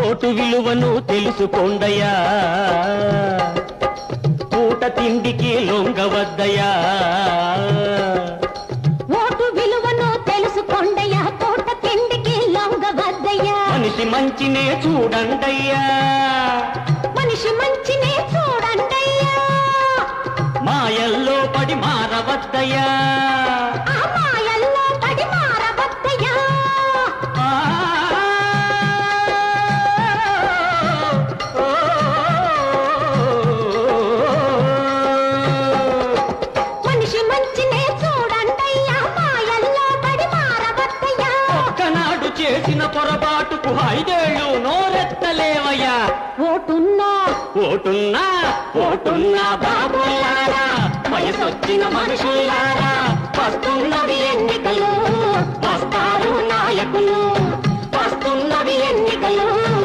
Vote విలువను తెలుసుకోండయ్యా, పూట తిండికి లొంగవద్దయ్యా. ఓటు విలువను తెలుసుకోండయ్యా, పూట తిండికి లొంగవద్దయ్యా. మనిషి మంచినే చూడండయ్యా, మనిషి మంచినే చూడండయ్యా. మాయల్లో పడి మారవద్దయ్యా, ఆ మాయల్లో పడి మారవద్దయ్యా. మనిషి మంచినే చూడండయ్యా, మాయల్లో పడి మారవద్దయ్యా. ఒక్కనాడు చేసిన పొరపాటుకు 5 ఏళ్ళు నోరెత్తలేవయ్యా. ఓటున్నా ఓటున్నా ఓటున్నా బాబులారా, వయసొచ్చిన మనుషులారా, వస్తున్నవి ఎన్నికలు, వస్తారు నాయకులు.